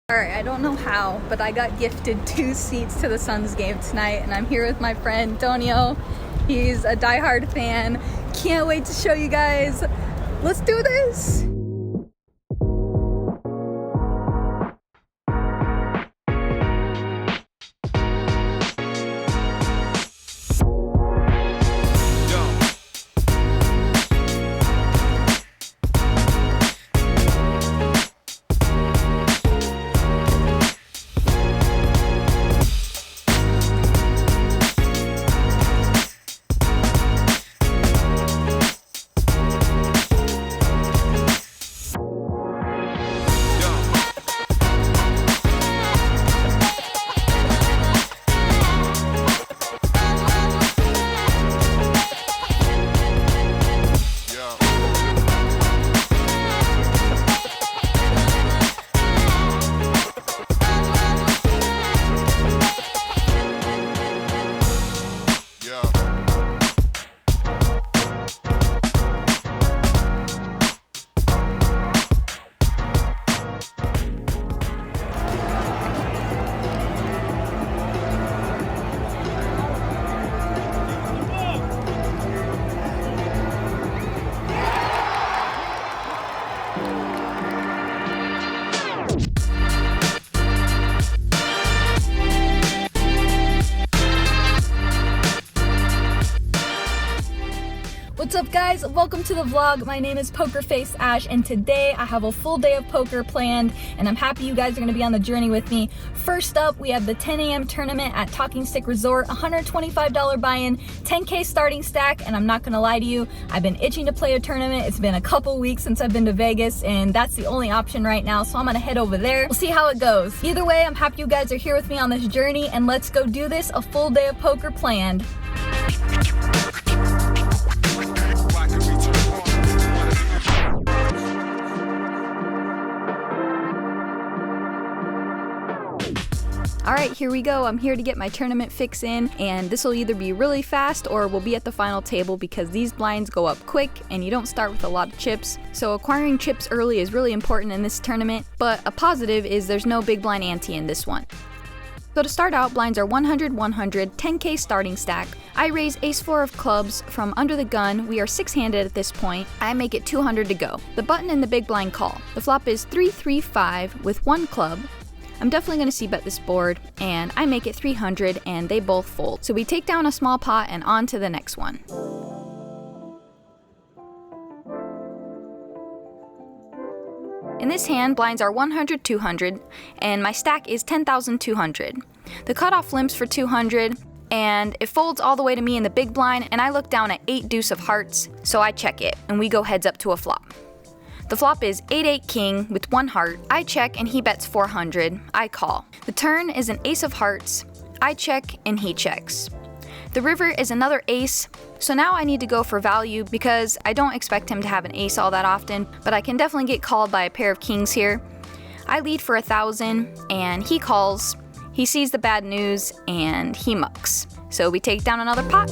Alright, I don't know how, but I got gifted 2 seats to the Suns game tonight, and I'm here with my friend Antonio. He's a diehard fan. Can't wait to show you guys. Let's do this! What's up guys, welcome to the vlog. My name is PokerfaceAsh and today I have a full day of poker planned and I'm happy you guys are going to be on the journey with me. First up, we have the 10 a.m. tournament at Talking Stick Resort, $125 buy-in, 10K starting stack, and I'm not going to lie to you, I've been itching to play a tournament. It's been a couple weeks since I've been to Vegas and that's the only option right now, so I'm going to head over there. We'll see how it goes. Either way, I'm happy you guys are here with me on this journey and let's go do this. A full day of poker planned. Alright, here we go. I'm here to get my tournament fix in, and this will either be really fast or we'll be at the final table because these blinds go up quick and you don't start with a lot of chips. So acquiring chips early is really important in this tournament, but a positive is there's no big blind ante in this one. So to start out, blinds are 100, 100, 10K starting stack. I raise ace-4 of clubs from under the gun. We are 6-handed at this point. I make it 200 to go. The button in the big blind call. The flop is 3-3-5 with 1 club. I'm definitely going to c-bet this board, and I make it 300 and they both fold. So we take down a small pot and on to the next one. In this hand, blinds are 100, 200, and my stack is 10,200. The cutoff limps for 200, and it folds all the way to me in the big blind, and I look down at 8 deuce of hearts, so I check it, and we go heads up to a flop. The flop is 8-8 king with 1 heart. I check and he bets 400. I call. The turn is an ace of hearts. I check and he checks. The river is another ace, so now I need to go for value because I don't expect him to have an ace all that often, but I can definitely get called by a pair of kings here. I lead for 1,000 and he calls. He sees the bad news and he mucks. So we take down another pot.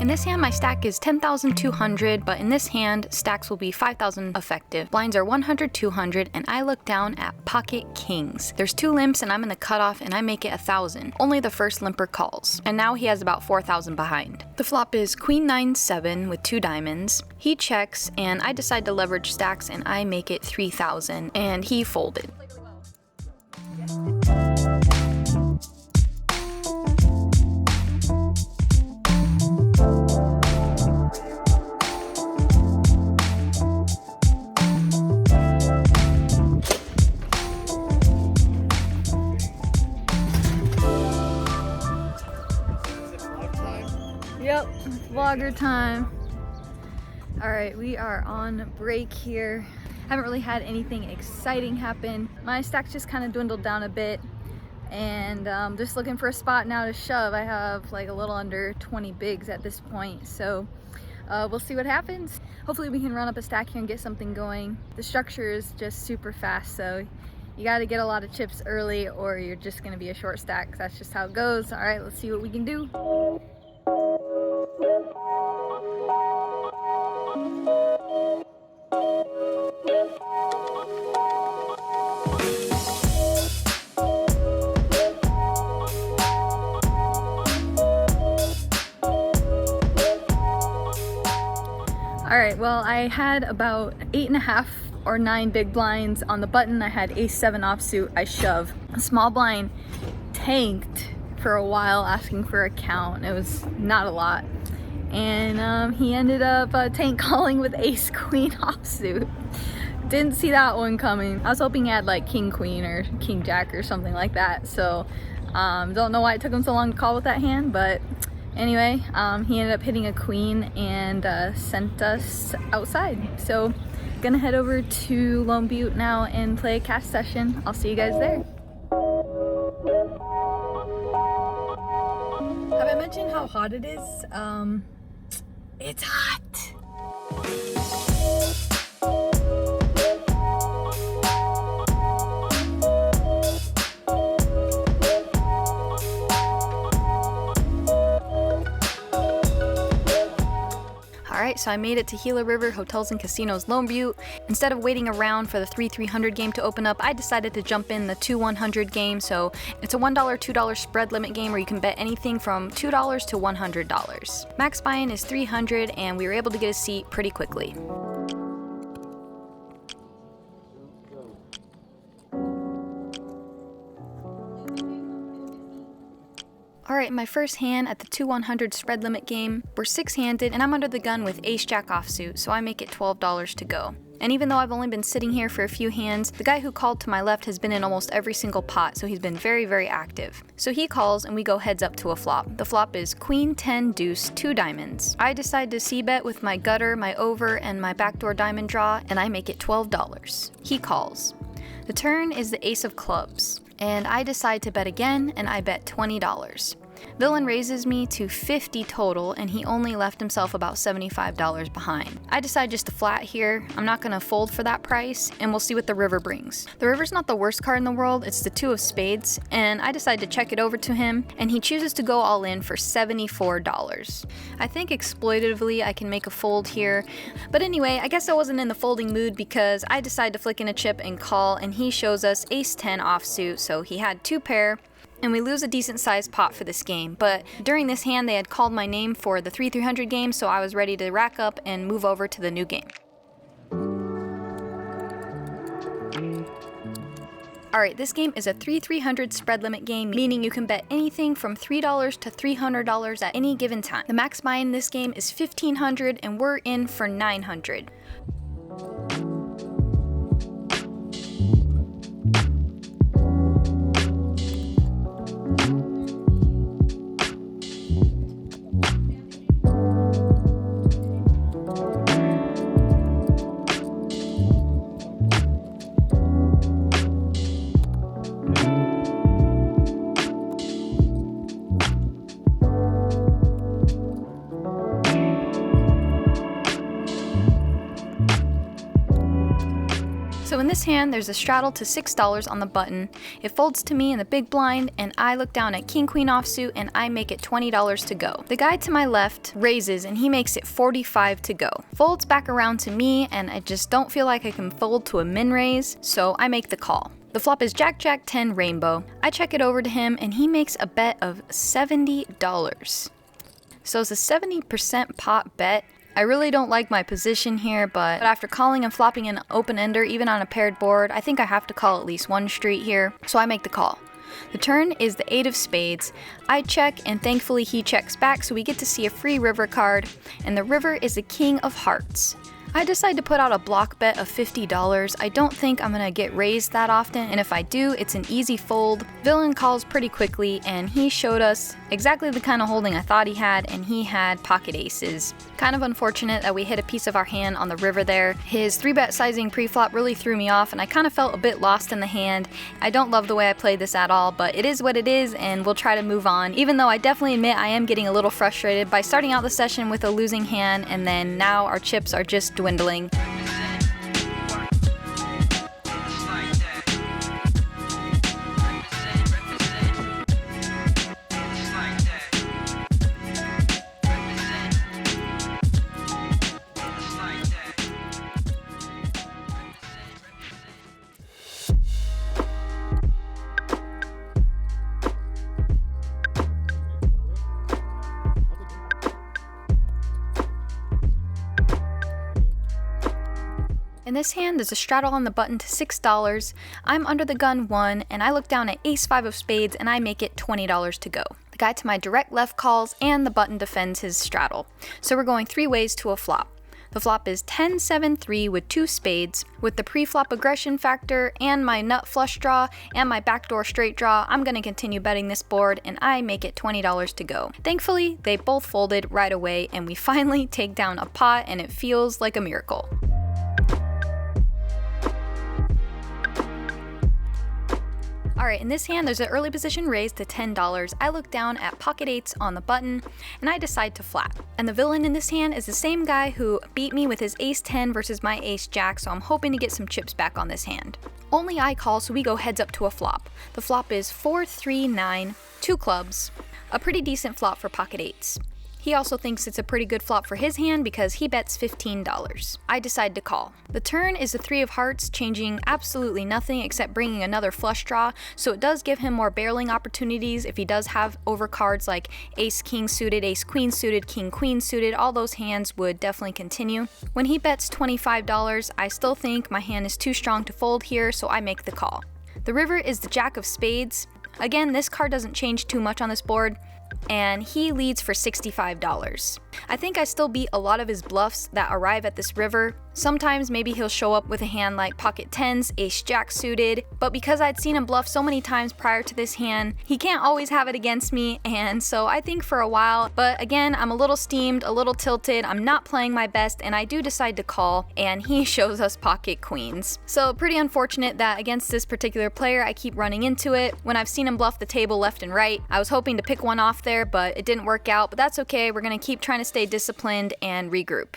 In this hand, my stack is 10,200, but in this hand, stacks will be 5,000 effective. Blinds are 100, 200, and I look down at pocket kings. There's 2 limps and I'm in the cutoff and I make it 1,000. Only the first limper calls, and now he has about 4,000 behind. The flop is queen 9-7 with 2 diamonds. He checks and I decide to leverage stacks and I make it 3,000 and he folded. Yep, vlogger time. Alright, we are on break here. Haven't really had anything exciting happen. My stack's just kind of dwindled down a bit and just looking for a spot now to shove. I have like a little under 20 bigs at this point, so we'll see what happens. Hopefully we can run up a stack here and get something going. The structure is just super fast, so You gotta get a lot of chips early or you're just gonna be a short stack. That's just how it goes. All right, let's see what we can do. All right, well, I had about 8.5 or 9 big blinds on the button. I had ace-7 offsuit, I shove. A small blind tanked for a while asking for a count. It was not a lot. And he ended up tank calling with ace-queen offsuit. Didn't see that one coming. I was hoping he had like king-queen or king-jack or something like that. So don't know why it took him so long to call with that hand, but anyway, he ended up hitting a queen and sent us outside. So gonna head over to Lone Butte now and play a cash session. I'll see you guys there. Have I mentioned how hot it is? It's hot. Alright, so I made it to Gila River Hotels and Casinos Lone Butte. Instead of waiting around for the 3-300 game to open up, I decided to jump in the 2-100 game. So it's a $1, $2 spread limit game where you can bet anything from $2 to $100. Max buy-in is $300 and we were able to get a seat pretty quickly. Alright, my first hand at the 2-100 spread limit game, we're 6-handed and I'm under the gun with ace-jack offsuit, so I make it $12 to go. And even though I've only been sitting here for a few hands, the guy who called to my left has been in almost every single pot, so he's been very, very active. So he calls and we go heads up to a flop. The flop is queen, 10, deuce, 2 diamonds. I decide to c-bet with my gutter, my over, and my backdoor diamond draw, and I make it $12. He calls. The turn is the ace of clubs, and I decide to bet again, and I bet $20. Villain raises me to $50 total, and he only left himself about $75 behind. I decide just to flat here. I'm not gonna fold for that price, and we'll see what the river brings. The river's not the worst card in the world, it's the 2 of spades, and I decide to check it over to him, and he chooses to go all in for $74. I think exploitatively I can make a fold here, but anyway, I guess I wasn't in the folding mood because I decide to flick in a chip and call, and he shows us ace-10 offsuit, so he had 2 pair. And we lose a decent sized pot for this game, but during this hand they had called my name for the 3-300 game, so I was ready to rack up and move over to the new game. Alright, this game is a 3-300 spread limit game, meaning you can bet anything from $3 to $300 at any given time. The max buy in this game is $1,500 and we're in for $900. So in this hand, there's a straddle to $6 on the button. It folds to me in the big blind, and I look down at king-queen offsuit, and I make it $20 to go. The guy to my left raises, and he makes it $45 to go. Folds back around to me, and I just don't feel like I can fold to a min raise, so I make the call. The flop is Jack-Jack 10 rainbow. I check it over to him, and he makes a bet of $70. So it's a 70% pot bet. I really don't like my position here, but after calling and flopping an open-ender, even on a paired board, I think I have to call at least one street here, so I make the call. The turn is the 8 of spades. I check, and thankfully he checks back, so we get to see a free river card, and the river is the king of hearts. I decide to put out a block bet of $50. I don't think I'm gonna get raised that often, and if I do, it's an easy fold. Villain calls pretty quickly, and he showed us exactly the kind of holding I thought he had, and he had pocket aces. Kind of unfortunate that we hit a piece of our hand on the river there. His 3-bet sizing pre-flop really threw me off, and I kind of felt a bit lost in the hand. I don't love the way I played this at all, but it is what it is, and we'll try to move on, even though I definitely admit I am getting a little frustrated by starting out the session with a losing hand, and then now our chips are just dwindling. this hand, there's a straddle on the button to $6. I'm under the gun 1, and I look down at ace-5 of spades, and I make it $20 to go. The guy to my direct left calls, and the button defends his straddle. So we're going 3 ways to a flop. The flop is 10-7-3 with 2 spades. With the pre-flop aggression factor and my nut flush draw and my backdoor straight draw, I'm going to continue betting this board, and I make it $20 to go. Thankfully, they both folded right away, and we finally take down a pot, and it feels like a miracle. Alright, in this hand, there's an early position raise to $10. I look down at pocket 8s on the button, and I decide to flat. And the villain in this hand is the same guy who beat me with his ace-10 versus my ace-jack, so I'm hoping to get some chips back on this hand. Only I call, so we go heads up to a flop. The flop is 4-3-9, 2 clubs. A pretty decent flop for pocket 8s. He also thinks it's a pretty good flop for his hand because he bets $15. I decide to call. The turn is the 3 of hearts, changing absolutely nothing except bringing another flush draw, so it does give him more barreling opportunities if he does have overcards like ace-king suited, ace-queen suited, king-queen suited. All those hands would definitely continue. When he bets $25, I still think my hand is too strong to fold here, so I make the call. The river is the jack of spades. Again, this card doesn't change too much on this board, and he leads for $65. I think I still beat a lot of his bluffs that arrive at this river. Sometimes maybe he'll show up with a hand like pocket 10s, ace-jack suited, but because I'd seen him bluff so many times prior to this hand, he can't always have it against me, and so I think for a while, but again, I'm a little steamed, a little tilted, I'm not playing my best, and I do decide to call, and he shows us pocket queens. So pretty unfortunate that against this particular player, I keep running into it. When I've seen him bluff the table left and right, I was hoping to pick one off there, but it didn't work out, but that's okay. We're gonna keep trying to stay disciplined and regroup.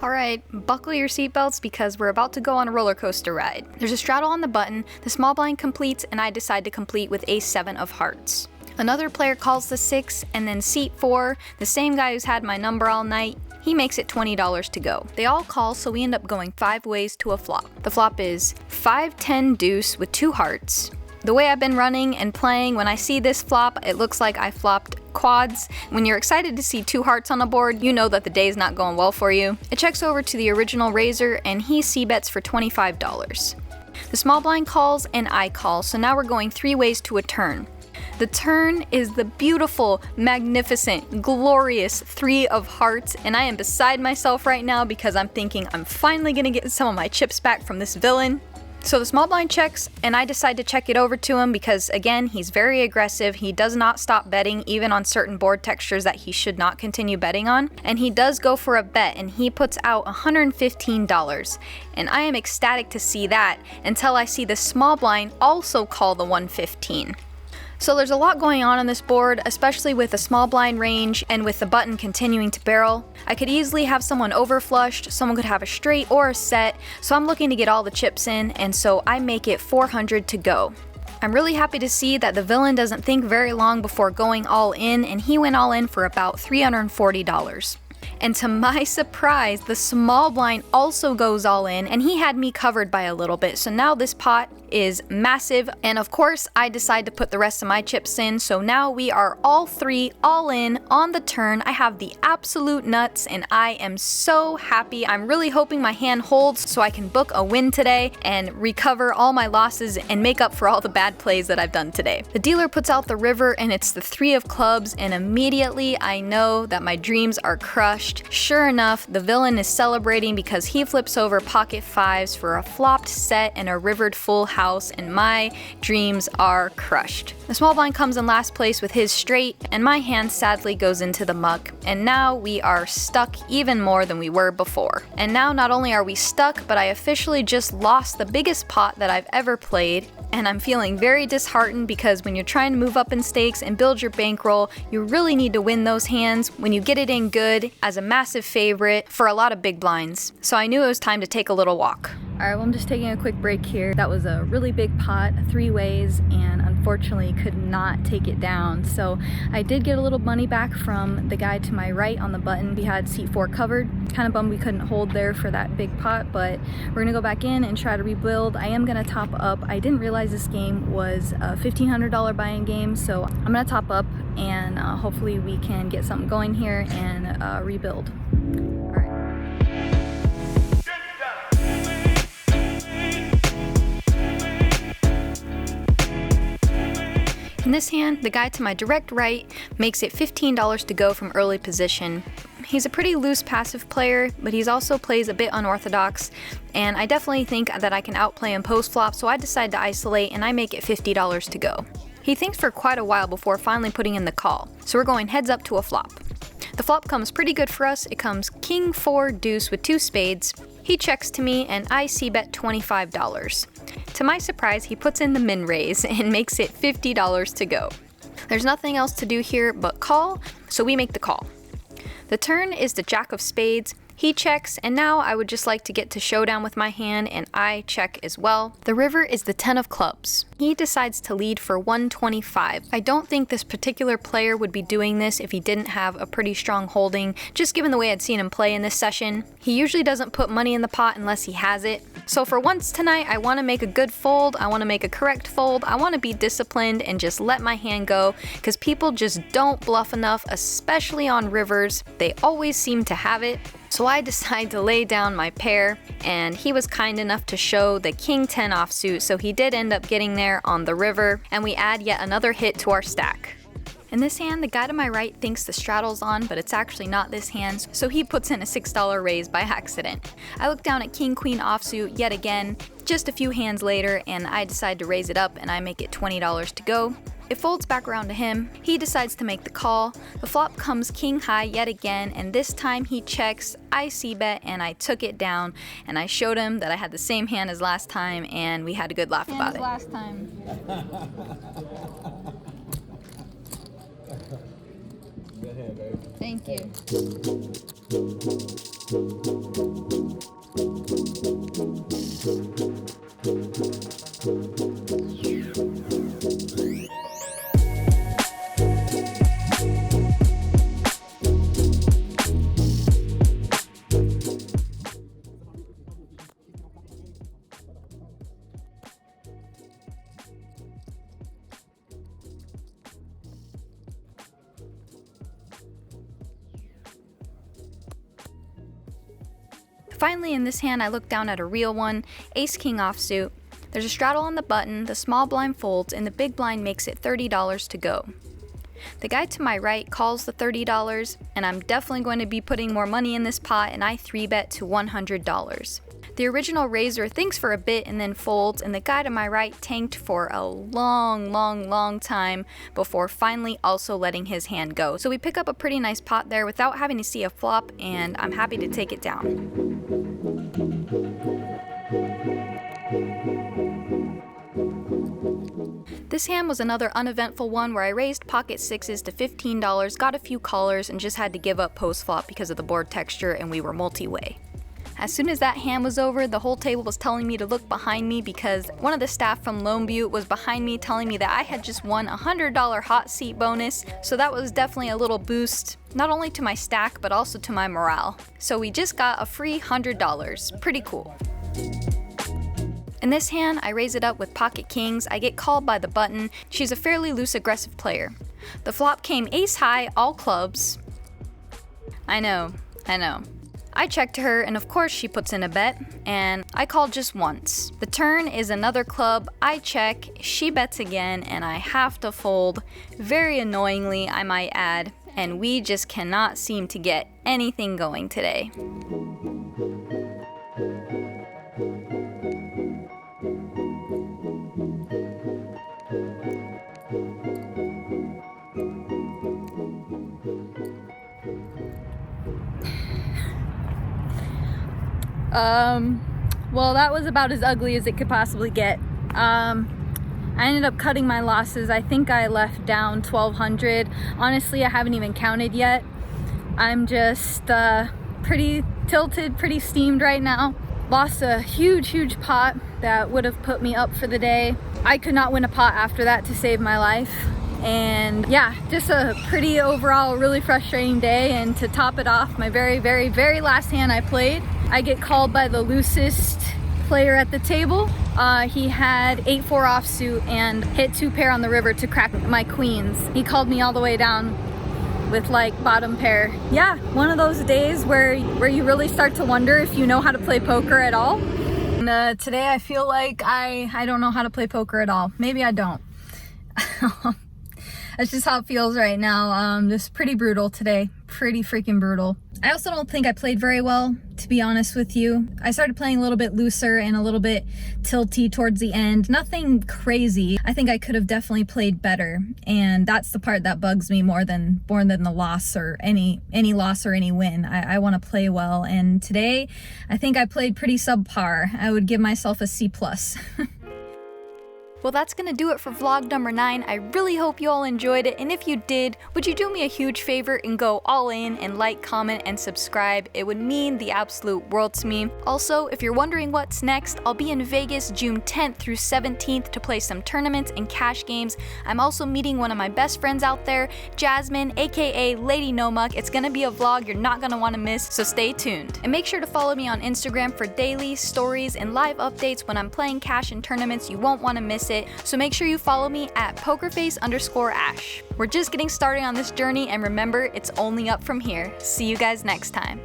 Alright, buckle your seatbelts because we're about to go on a roller coaster ride. There's a straddle on the button, the small blind completes, and I decide to complete with ace-7 of hearts. Another player calls the 6, and then seat 4, the same guy who's had my number all night, he makes it $20 to go. They all call, so we end up going 5 ways to a flop. The flop is 5-10 deuce with 2 hearts. The way I've been running and playing, when I see this flop, it looks like I flopped quads. When you're excited to see 2 hearts on the board, you know that the day's not going well for you. It checks over to the original raiser, and he c-bets for $25. The small blind calls, and I call, so now we're going 3 ways to a turn. The turn is the beautiful, magnificent, glorious 3 of hearts, and I am beside myself right now because I'm thinking I'm finally gonna get some of my chips back from this villain. So the small blind checks, and I decide to check it over to him because, again, he's very aggressive. He does not stop betting, even on certain board textures that he should not continue betting on. And he does go for a bet, and he puts out $115. And I am ecstatic to see that until I see the small blind also call the $115. So there's a lot going on this board, especially with the small blind range and with the button continuing to barrel. I could easily have someone overflushed, someone could have a straight or a set, so I'm looking to get all the chips in, and so I make it $400 to go. I'm really happy to see that the villain doesn't think very long before going all in, and he went all in for about $340. And to my surprise, the small blind also goes all in, and he had me covered by a little bit, so now this pot is massive, and of course I decide to put the rest of my chips in, so now we are all 3 all in on the turn. I have the absolute nuts, and I am so happy. I'm really hoping my hand holds so I can book a win today and recover all my losses and make up for all the bad plays that I've done today. The dealer puts out the river, and it's the 3 of clubs, and immediately I know that my dreams are crushed. Sure enough, the villain is celebrating because he flips over pocket 5s for a flopped set and a rivered full house, and my dreams are crushed. The small blind comes in last place with his straight, and my hand sadly goes into the muck, and now we are stuck even more than we were before. And now not only are we stuck, but I officially just lost the biggest pot that I've ever played, and I'm feeling very disheartened because when you're trying to move up in stakes and build your bankroll, you really need to win those hands when you get it in good as a massive favorite for a lot of big blinds. So I knew it was time to take a little walk. Alright, well I'm just taking a quick break here. That was a really big pot, 3 ways, and unfortunately could not take it down. So I did get a little money back from the guy to my right on the button. We had seat 4 covered. Kind of bummed we couldn't hold there for that big pot, but we're gonna go back in and try to rebuild. I am gonna top up. I didn't realize this game was a $1,500 buy-in game, so I'm gonna top up and hopefully we can get something going here and rebuild. In this hand, the guy to my direct right makes it $15 to go from early position. He's a pretty loose passive player, but he's also plays a bit unorthodox, and I definitely think that I can outplay him post-flop, so I decide to isolate and I make it $50 to go. He thinks for quite a while before finally putting in the call, so we're going heads up to a flop. The flop comes pretty good for us. It comes King 4 deuce with 2 spades. He checks to me and I c-bet $25. To my surprise, he puts in the min raise and makes it $50 to go. There's nothing else to do here but call, so we make the call. The turn is the Jack of Spades. He checks, and now I would just like to get to showdown with my hand, and I check as well. The river is the 10 of clubs. He decides to lead for 125. I don't think this particular player would be doing this if he didn't have a pretty strong holding, just given the way I'd seen him play in this session. He usually doesn't put money in the pot unless he has it. So for once tonight, I want to make a good fold, I want to make a correct fold, I want to be disciplined and just let my hand go, because people just don't bluff enough, especially on rivers. They always seem to have it. So I decide to lay down my pair, and he was kind enough to show the King 10 offsuit, so he did end up getting there on the river, and we add yet another hit to our stack. In this hand, the guy to my right thinks the straddle's on, but it's actually not this hand, so he puts in a $6 raise by accident. I look down at King Queen offsuit yet again, just a few hands later, and I decide to raise it up and I make it $20 to go. It folds back around to him. He decides to make the call. The flop comes King high yet again, and this time he checks. I c-bet and I took it down, and I showed him that I had the same hand as last time, and we had a good laugh about it. Last time. Good hand, baby. Thank you. Finally, in this hand, I look down at a real one, Ace King offsuit. There's a straddle on the button, the small blind folds, and the big blind makes it $30 to go. The guy to my right calls the $30, and I'm definitely going to be putting more money in this pot, and I 3-bet to $100. The original raiser thinks for a bit and then folds, and the guy to my right tanked for a long time before finally also letting his hand go. So we pick up a pretty nice pot there without having to see a flop, and I'm happy to take it down. This hand was another uneventful one where I raised pocket sixes to $15, got a few callers, and just had to give up post-flop because of the board texture and we were multi-way. As soon as that hand was over, the whole table was telling me to look behind me because one of the staff from Lone Butte was behind me telling me that I had just won a $100 hot seat bonus, so that was definitely a little boost, not only to my stack but also to my morale. So we just got a free $100, pretty cool. In this hand, I raise it up with pocket kings. I get called by the button. She's a fairly loose aggressive player. The flop came ace high, all clubs. I know. I check to her, and of course she puts in a bet, and I call just once. The turn is another club. I check, she bets again, and I have to fold. Very annoyingly, I might add, and we just cannot seem to get anything going today. Well, that was about as ugly as it could possibly get. I ended up cutting my losses. I think I left down 1,200. Honestly, I haven't even counted yet. I'm just pretty tilted, pretty steamed right now. Lost a huge pot that would have put me up for the day. I could not win a pot after that to save my life. And yeah, just a pretty overall really frustrating day. And to top it off, my very last hand I played, I get called by the loosest player at the table. He had 8-4 offsuit and hit 2 pair on the river to crack my queens. He called me all the way down with like bottom pair. Yeah, one of those days where you really start to wonder if you know how to play poker at all. And today I feel like I don't know how to play poker at all. Maybe I don't. That's just how it feels right now. Just pretty brutal today. Pretty freaking brutal. I also don't think I played very well, to be honest with you. I started playing a little bit looser and a little bit tilty towards the end. Nothing crazy. I think I could have definitely played better. And that's the part that bugs me more than the loss or any loss or any win. I want to play well. And today, I think I played pretty subpar. I would give myself a C+. Well, that's gonna do it for vlog number 9. I really hope you all enjoyed it, and if you did, would you do me a huge favor and go all in and like, comment, and subscribe? It would mean the absolute world to me. Also, if you're wondering what's next, I'll be in Vegas June 10th through 17th to play some tournaments and cash games. I'm also meeting one of my best friends out there, Jasmine, aka Lady No Muck. It's gonna be a vlog you're not gonna want to miss, so stay tuned. And make sure to follow me on Instagram for daily stories and live updates when I'm playing cash in tournaments. You won't want to miss it. So make sure you follow me at PokerfaceAsh. We're just getting started on this journey, and remember, it's only up from here. See you guys next time.